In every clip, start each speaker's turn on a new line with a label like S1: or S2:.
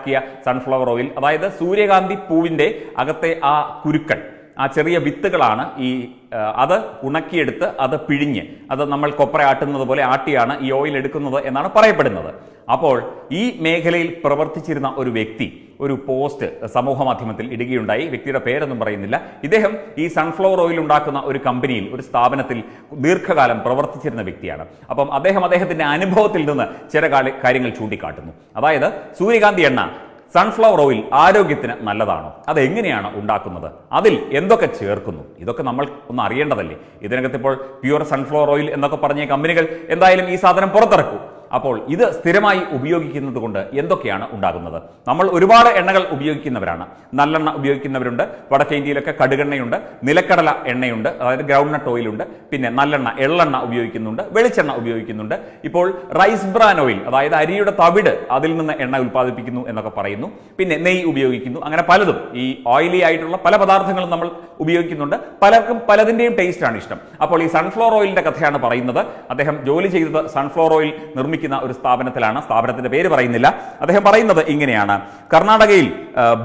S1: തയ്യാറാക്കിയ sunflower oil, അതായത് സൂര്യകാന്തി പൂവിന്റെ അകത്തെ ആ കുരുക്കൾ, ആ ചെറിയ വിത്തുകളാണ് അത് ഉണക്കിയെടുത്ത് അത് പിഴിഞ്ഞ് അത് നമ്മൾ കൊപ്ര ആട്ടുന്നത് പോലെ ആട്ടിയാണ് ഈ ഓയിൽ എടുക്കുന്നത് എന്നാണ് പറയപ്പെടുന്നത്. അപ്പോൾ ഈ മേഖലയിൽ പ്രവർത്തിച്ചിരുന്ന ഒരു വ്യക്തി ഒരു പോസ്റ്റ് സമൂഹ മാധ്യമത്തിൽ ഇടുകയുണ്ടായി. വ്യക്തിയുടെ പേരൊന്നും പറയുന്നില്ല. ഇദ്ദേഹം ഈ സൺഫ്ലവർ ഓയിൽ ഉണ്ടാക്കുന്ന ഒരു കമ്പനിയിൽ, ഒരു സ്ഥാപനത്തിൽ ദീർഘകാലം പ്രവർത്തിച്ചിരുന്ന വ്യക്തിയാണ്. അപ്പം അദ്ദേഹത്തിന്റെ അനുഭവത്തിൽ നിന്ന് ചില കാര്യങ്ങൾ ചൂണ്ടിക്കാട്ടുന്നു. അതായത് സൂര്യകാന്തി എണ്ണ, സൺഫ്ലവർ ഓയിൽ ആരോഗ്യത്തിന് നല്ലതാണോ? അതെങ്ങനെയാണ് ഉണ്ടാക്കുന്നത്? അതിൽ എന്തൊക്കെ ചേർക്കുന്നു? ഇതൊക്കെ നമ്മൾ ഒന്ന് അറിയേണ്ടതല്ലേ? ഇതിനകത്ത് ഇപ്പോൾ പ്യുവർ സൺഫ്ലവർ ഓയിൽ എന്നൊക്കെ പറഞ്ഞ കമ്പനികൾ എന്തായാലും ഈ സാധനം പുറത്തിറക്കും. അപ്പോൾ ഇത് സ്ഥിരമായി ഉപയോഗിക്കുന്നത് കൊണ്ട് എന്തൊക്കെയാണ് ഉണ്ടാകുന്നത്? നമ്മൾ ഒരുപാട് എണ്ണകൾ ഉപയോഗിക്കുന്നവരാണ്. നല്ലെണ്ണ ഉപയോഗിക്കുന്നവരുണ്ട്, വടക്കേ ഇന്ത്യയിലൊക്കെ കടുകെണ്ണയുണ്ട്, നിലക്കടല എണ്ണയുണ്ട്, അതായത് ഗ്രൗണ്ട് നട്ട് ഓയിലുണ്ട്, പിന്നെ നല്ലെണ്ണ, എള്ളെണ്ണ ഉപയോഗിക്കുന്നുണ്ട്, വെളിച്ചെണ്ണ ഉപയോഗിക്കുന്നുണ്ട്. ഇപ്പോൾ റൈസ് ബ്രാൻ ഓയിൽ, അതായത് അരിയുടെ തവിട്, അതിൽ നിന്ന് എണ്ണ ഉൽപ്പാദിപ്പിക്കുന്നു എന്നൊക്കെ പറയുന്നു. പിന്നെ നെയ്യ് ഉപയോഗിക്കുന്നു. അങ്ങനെ പലതും, ഈ ഓയിലി ആയിട്ടുള്ള പല പദാർത്ഥങ്ങളും നമ്മൾ ഉപയോഗിക്കുന്നുണ്ട്. പലർക്കും പലതിൻ്റെയും ടേസ്റ്റാണ് ഇഷ്ടം. അപ്പോൾ ഈ സൺഫ്ലവർ ഓയിലിന്റെ കഥയാണ് പറയുന്നത്. അദ്ദേഹം ജോലി ചെയ്തത് സൺഫ്ലവർ ഓയിൽ നിർമ്മിക്കുന്ന ഒരു സ്ഥാപനത്തിലാണ്. സ്ഥാപനത്തിന്റെ പേര് പറയുന്നില്ല. അദ്ദേഹം പറയുന്നത് ഇങ്ങനെയാണ്: കർണാടകയിൽ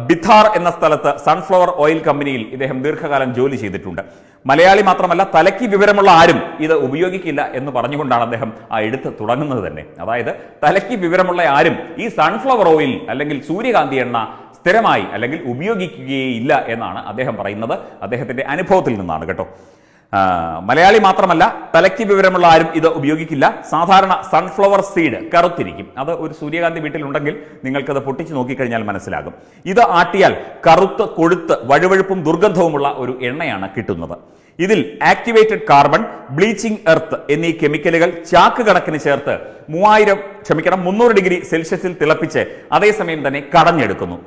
S1: ബിഥാർ എന്ന സ്ഥലത്ത് സൺഫ്ലവർ ഓയിൽ കമ്പനിയിൽ ഇദ്ദേഹം ദീർഘകാലം ജോലി ചെയ്തിട്ടുണ്ട്. മലയാളി മാത്രമല്ല, തലയ്ക്ക് വിവരമുള്ള ആരും ഇത് ഉപയോഗിക്കില്ല എന്ന് പറഞ്ഞുകൊണ്ടാണ് അദ്ദേഹം ആ എഴുത്ത് തുടങ്ങുന്നത് തന്നെ. അതായത് തലയ്ക്ക് വിവരമുള്ള ആരും ഈ സൺഫ്ലവർ ഓയിൽ അല്ലെങ്കിൽ സൂര്യകാന്തി എണ്ണ സ്ഥിരമായി അല്ലെങ്കിൽ ഉപയോഗിക്കുകയില്ല എന്നാണ് അദ്ദേഹം പറയുന്നത്. അദ്ദേഹത്തിന്റെ അനുഭവത്തിൽ നിന്നാണ് കേട്ടോ. മലയാളി മാത്രമല്ല, തലയ്ക്ക് വിവരമുള്ള ആരും ഇത് ഉപയോഗിക്കില്ല. സാധാരണ സൺഫ്ലവർ സീഡ് കറുത്തിരിക്കും. അത് ഒരു സൂര്യകാന്തി വീട്ടിലുണ്ടെങ്കിൽ നിങ്ങൾക്കത് പൊട്ടിച്ച് നോക്കിക്കഴിഞ്ഞാൽ മനസ്സിലാകും. ഇത് ആട്ടിയാൽ കറുത്ത് കൊഴുത്ത് വഴുവഴുപ്പും ദുർഗന്ധവുമുള്ള ഒരു എണ്ണയാണ് കിട്ടുന്നത്. ഇതിൽ ആക്ടിവേറ്റഡ് കാർബൺ, ബ്ലീച്ചിങ് എർത്ത് എന്നീ കെമിക്കലുകൾ ചാക്ക് കണക്കിന് ചേർത്ത് 300 ഡിഗ്രി സെൽഷ്യസിൽ തിളപ്പിച്ച് അതേസമയം തന്നെ കടഞ്ഞെടുക്കുന്നു.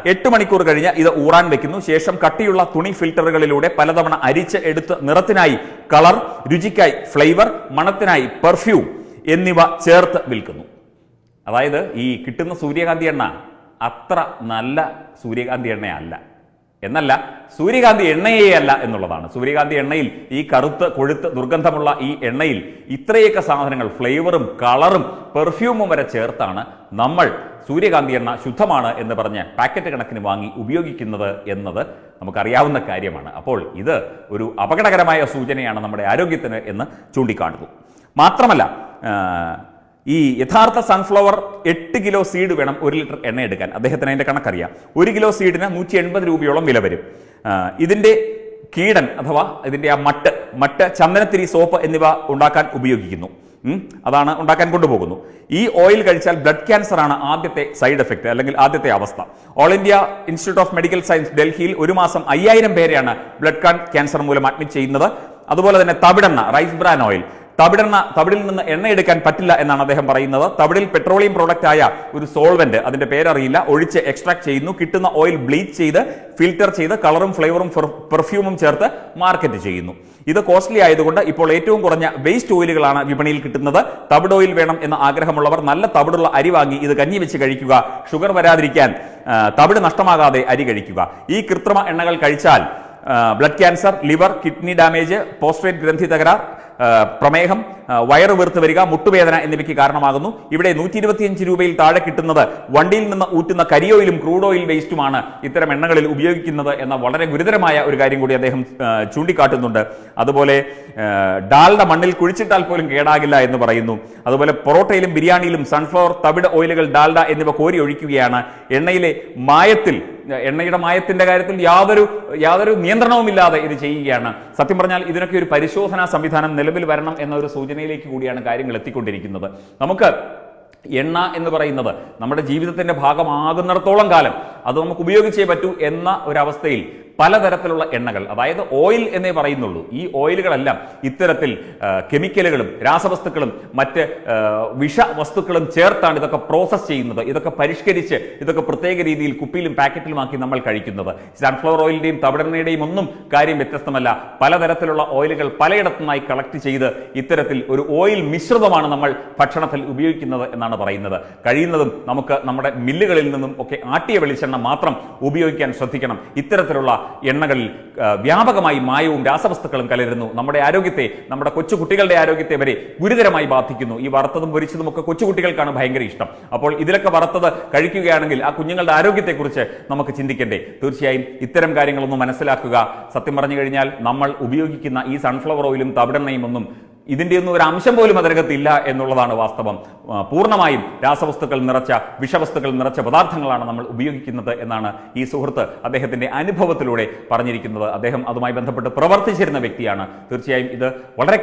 S1: 8 മണിക്കൂർ കഴിഞ്ഞ് ഇത് ഊറാൻ വെക്കുന്നു. ശേഷം കട്ടിയുള്ള തുണി ഫിൽറ്ററുകളിലൂടെ പലതവണ അരിച്ച് എടുത്ത് നിറത്തിനായി കളർ, രുചിക്കായി ഫ്ലേവർ, മണത്തിനായി പെർഫ്യൂം എന്നിവ ചേർത്ത് വിൽക്കുന്നു. അതായത് ഈ കിട്ടുന്ന സൂര്യകാന്തി എണ്ണ അത്ര നല്ല സൂര്യകാന്തി എണ്ണയല്ല എന്നല്ല, സൂര്യകാന്തി എണ്ണയേ അല്ല എന്നുള്ളതാണ്. സൂര്യകാന്തി എണ്ണയിൽ, ഈ കറുത്ത് കൊഴുത്ത് ദുർഗന്ധമുള്ള ഈ എണ്ണയിൽ ഇത്രയൊക്കെ സാധനങ്ങൾ, ഫ്ലേവറും കളറും പെർഫ്യൂമും വരെ ചേർത്താണ് നമ്മൾ സൂര്യകാന്തി എണ്ണ ശുദ്ധമാണ് എന്ന് പറഞ്ഞ് പാക്കറ്റ് കണക്കിന് വാങ്ങി ഉപയോഗിക്കുന്നത് എന്നത് നമുക്കറിയാവുന്ന കാര്യമാണ്. അപ്പോൾ ഇത് ഒരു അപകടകരമായ സൂചനയാണ് നമ്മുടെ ആരോഗ്യത്തിന് എന്ന് ചൂണ്ടിക്കാട്ടുന്നു. മാത്രമല്ല, ഈ യഥാർത്ഥ സൺഫ്ലവർ 8 കിലോ സീഡ് വേണം 1 ലിറ്റർ എണ്ണ എടുക്കാൻ. അദ്ദേഹത്തിന് അതിന്റെ കണക്കറിയാം. 1 കിലോ സീഡിന് 180 രൂപയോളം വില വരും. ഇതിന്റെ കീടൻ അഥവാ ഇതിന്റെ ആ മട്ട് ചന്ദനത്തിരി, സോപ്പ് എന്നിവ ഉണ്ടാക്കാൻ ഉപയോഗിക്കുന്നു. അതാണ് ഉണ്ടാക്കാൻ കൊണ്ടുപോകുന്നു. ഈ ഓയിൽ കഴിച്ചാൽ ബ്ലഡ് ക്യാൻസർ ആണ് ആദ്യത്തെ സൈഡ് എഫക്ട് അല്ലെങ്കിൽ ആദ്യത്തെ അവസ്ഥ. All India institute of medical science ഡൽഹിയിൽ ഒരു മാസം 5000 പേരെയാണ് ബ്ലഡ് ക്യാൻസർ മൂലം അഡ്മിറ്റ് ചെയ്യുന്നത്. അതുപോലെ തന്നെ തവിടെണ്ണ, റൈസ് ബ്രാൻ ഓയിൽ, തവിടിൽ നിന്ന് എണ്ണ എടുക്കാൻ പറ്റില്ല എന്നാണ് അദ്ദേഹം പറയുന്നത്. തവിടിൽ പെട്രോളിയം പ്രോഡക്റ്റ് ആയ ഒരു സോൾവെന്റ്, അതിന്റെ പേരറിയില്ല, ഒഴിച്ച് എക്സ്ട്രാക്ട് ചെയ്യുന്നു. കിട്ടുന്ന ഓയിൽ ബ്ലീച്ച് ചെയ്ത് ഫിൽറ്റർ ചെയ്ത് കളറും ഫ്ലേവറും പെർഫ്യൂമും ചേർത്ത് മാർക്കറ്റ് ചെയ്യുന്നു. ഇത് കോസ്റ്റ്ലി ആയതുകൊണ്ട് ഇപ്പോൾ ഏറ്റവും കുറഞ്ഞ വേസ്റ്റ് ഓയിലുകളാണ് വിപണിയിൽ കിട്ടുന്നത്. തവിട് ഓയിൽ വേണം എന്ന ആഗ്രഹമുള്ളവർ നല്ല തവിടുള്ള അരി വാങ്ങി ഇത് കഞ്ഞി വെച്ച് കഴിക്കുക. ഷുഗർ വരാതിരിക്കാൻ തവിട് നഷ്ടമാകാതെ അരി കഴിക്കുക. ഈ കൃത്രിമ എണ്ണകൾ കഴിച്ചാൽ blood cancer, liver, kidney damage, prostrate ഗ്രന്ഥി തകരാർ, പ്രമേഹം, വയറ് വീർത്ത് വരിക, മുട്ടുവേദന എന്നിവയ്ക്ക് കാരണമാകുന്നു. ഇവിടെ 125 രൂപയിൽ താഴെ കിട്ടുന്നത് വണ്ടിയിൽ നിന്ന് ഊറ്റുന്ന കരിയോയിലും ക്രൂഡ് ഓയിൽ വേസ്റ്റുമാണ് ഇത്തരം എണ്ണകളിൽ ഉപയോഗിക്കുന്നത് എന്ന വളരെ ഗുരുതരമായ ഒരു കാര്യം കൂടി അദ്ദേഹം ചൂണ്ടിക്കാട്ടുന്നുണ്ട്. അതുപോലെ ഡാൽഡ മണ്ണിൽ കുഴിച്ചിട്ടാൽ പോലും കേടാകില്ല എന്ന് പറയുന്നു. അതുപോലെ പൊറോട്ടയിലും ബിരിയാണിയിലും സൺഫ്ലവർ, തവിട് ഓയിലുകൾ, ഡാൽഡ എന്നിവ കോരി ഒഴിക്കുകയാണ്. എണ്ണയുടെ മായത്തിന്റെ കാര്യത്തിൽ യാതൊരു നിയന്ത്രണവുമില്ലാതെ ഇത് ചെയ്യുകയാണ്. സത്യം പറഞ്ഞാൽ ഇതിനൊക്കെ ഒരു പരിശോധനാ സംവിധാനം നിലവിൽ വരണം എന്ന ഒരു സൂചനയിലേക്ക് കൂടിയാണ് കാര്യങ്ങൾ എത്തിക്കൊണ്ടിരിക്കുന്നത്. നമുക്ക് എണ്ണ എന്ന് പറയുന്നത് നമ്മുടെ ജീവിതത്തിന്റെ ഭാഗമാകുന്നിടത്തോളം കാലം അത് നമുക്ക് ഉപയോഗിച്ചേ പറ്റൂ എന്ന ഒരവസ്ഥയിൽ പലതരത്തിലുള്ള എണ്ണകൾ, അതായത് ഓയിൽ എന്നേ പറയുന്നുള്ളൂ. ഈ ഓയിലുകളെല്ലാം ഇത്തരത്തിൽ കെമിക്കലുകളും രാസവസ്തുക്കളും മറ്റ് വിഷവസ്തുക്കളും ചേർത്താണ് ഇതൊക്കെ പ്രോസസ് ചെയ്യുന്നത്. ഇതൊക്കെ പരിഷ്കരിച്ച് ഇതൊക്കെ പ്രത്യേക രീതിയിൽ കുപ്പിയിലും പാക്കറ്റിലുമാക്കി നമ്മൾ കഴിക്കുന്നത്. സൺഫ്ലവർ ഓയിലിന്റെയും തവിടെണ്ണയുടെയും ഒന്നും കാര്യം വ്യത്യസ്തമല്ല. പലതരത്തിലുള്ള ഓയിലുകൾ പലയിടത്തുനിന്നായി കളക്ട് ചെയ്ത് ഇത്തരത്തിൽ ഒരു ഓയിൽ മിശ്രിതമാണ് നമ്മൾ ഭക്ഷണത്തിൽ ഉപയോഗിക്കുന്നത് എന്നാണ് പറയുന്നത്. കഴിയുന്നതും നമുക്ക് നമ്മുടെ മില്ലുകളിൽ നിന്നും ഒക്കെ ആട്ടിയ വെളിച്ചെണ്ണ മാത്രം ഉപയോഗിക്കാൻ ശ്രദ്ധിക്കണം. ഇത്തരത്തിലുള്ള എണ്ണകളിൽ വ്യാപകമായി മായവും രാസവസ്തുക്കളും കലരുന്നു. നമ്മുടെ ആരോഗ്യത്തെ, നമ്മുടെ കൊച്ചുകുട്ടികളുടെ ആരോഗ്യത്തെ വരെ ഗുരുതരമായി ബാധിക്കുന്നു. ഈ വറുത്തതും പൊരിച്ചതും ഒക്കെ കൊച്ചുകുട്ടികൾക്കാണ് ഭയങ്കര ഇഷ്ടം. അപ്പോൾ ഇതിലൊക്കെ വറുത്തത് കഴിക്കുകയാണെങ്കിൽ ആ കുഞ്ഞുങ്ങളുടെ ആരോഗ്യത്തെക്കുറിച്ച് നമുക്ക് ചിന്തിക്കണ്ടേ? തീർച്ചയായും ഇത്തരം കാര്യങ്ങളൊന്നും മനസ്സിലാക്കുക. സത്യം പറഞ്ഞു കഴിഞ്ഞാൽ നമ്മൾ ഉപയോഗിക്കുന്ന ഈ സൺഫ്ലവർ ഓയിലും തവിടെണ്ണയും ഒന്നും ഇതിൻ്റെ ഒന്നും ഒരു അംശം പോലും അതിനകത്തില്ല എന്നുള്ളതാണ് വാസ്തവം. പൂർണ്ണമായും രാസവസ്തുക്കൾ നിറച്ച, വിഷവസ്തുക്കൾ നിറച്ച പദാർത്ഥങ്ങളാണ് നമ്മൾ ഉപയോഗിക്കുന്നത് എന്നാണ് ഈ സുഹൃത്ത് അദ്ദേഹത്തിന്റെ അനുഭവത്തിലൂടെ പറഞ്ഞിരിക്കുന്നത്. അദ്ദേഹം അതുമായി ബന്ധപ്പെട്ട് പ്രവർത്തിച്ചിരുന്ന വ്യക്തിയാണ്. തീർച്ചയായും ഇത് വളരെ